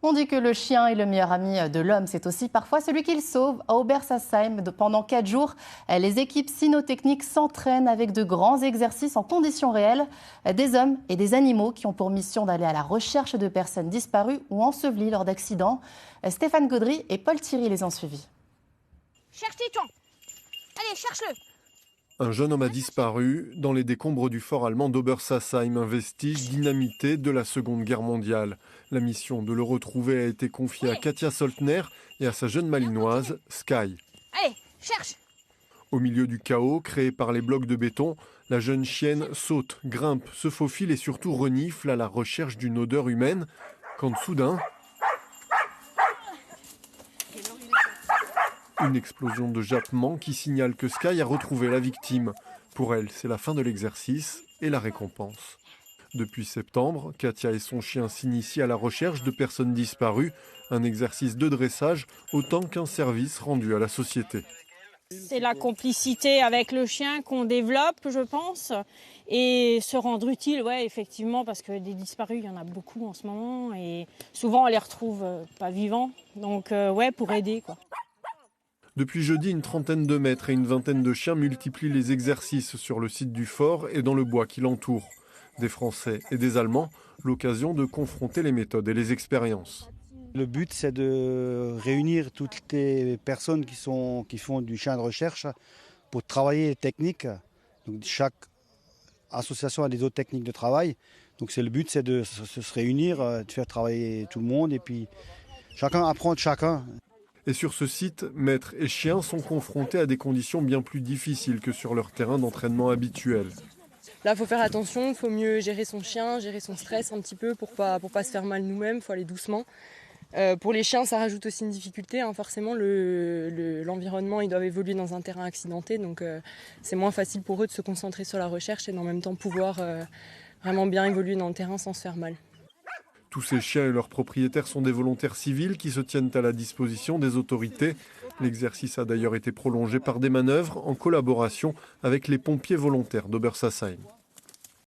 On dit que le chien est le meilleur ami de l'homme, c'est aussi parfois celui qu'il sauve. À Obersasheim, pendant 4 jours, les équipes cynotechniques s'entraînent avec de grands exercices en conditions réelles. Des hommes et des animaux qui ont pour mission d'aller à la recherche de personnes disparues ou ensevelies lors d'accidents. Stéphane Gaudry et Paul Thierry les ont suivis. Cherche Titon. Allez, cherche-le. Un jeune homme a disparu dans les décombres du fort allemand d'Obersasheim, un vestige dynamité de la Seconde Guerre mondiale. La mission de le retrouver a été confiée à Katia Soltner et à sa jeune malinoise, Sky. Allez, cherche. Au milieu du chaos créé par les blocs de béton, la jeune chienne saute, grimpe, se faufile et surtout renifle à la recherche d'une odeur humaine, quand soudain, une explosion de jappement qui signale que Sky a retrouvé la victime. Pour elle, c'est la fin de l'exercice et la récompense. Depuis septembre, Katia et son chien s'initient à la recherche de personnes disparues, un exercice de dressage autant qu'un service rendu à la société. C'est la complicité avec le chien qu'on développe, je pense, et se rendre utile, ouais, effectivement, parce que des disparus, il y en a beaucoup en ce moment, et souvent on les retrouve pas vivants, donc ouais, pour aider, quoi. Depuis jeudi, une trentaine de maîtres et une vingtaine de chiens multiplient les exercices sur le site du fort et dans le bois qui l'entoure. Des Français et des Allemands, l'occasion de confronter les méthodes et les expériences. Le but, c'est de réunir toutes les personnes qui font du chien de recherche pour travailler les techniques. Donc, chaque association a des autres techniques de travail. Donc le but, c'est de se réunir, de faire travailler tout le monde et puis chacun apprend de chacun. Et sur ce site, maîtres et chiens sont confrontés à des conditions bien plus difficiles que sur leur terrain d'entraînement habituel. Là, il faut faire attention, il faut mieux gérer son chien, gérer son stress un petit peu pour pas se faire mal nous-mêmes, il faut aller doucement. Pour les chiens, ça rajoute aussi une difficulté, hein. Forcément, l'environnement, ils doivent évoluer dans un terrain accidenté, donc c'est moins facile pour eux de se concentrer sur la recherche et en même temps pouvoir vraiment bien évoluer dans le terrain sans se faire mal. Tous ces chiens et leurs propriétaires sont des volontaires civils qui se tiennent à la disposition des autorités. L'exercice a d'ailleurs été prolongé par des manœuvres en collaboration avec les pompiers volontaires d'Obersasheim.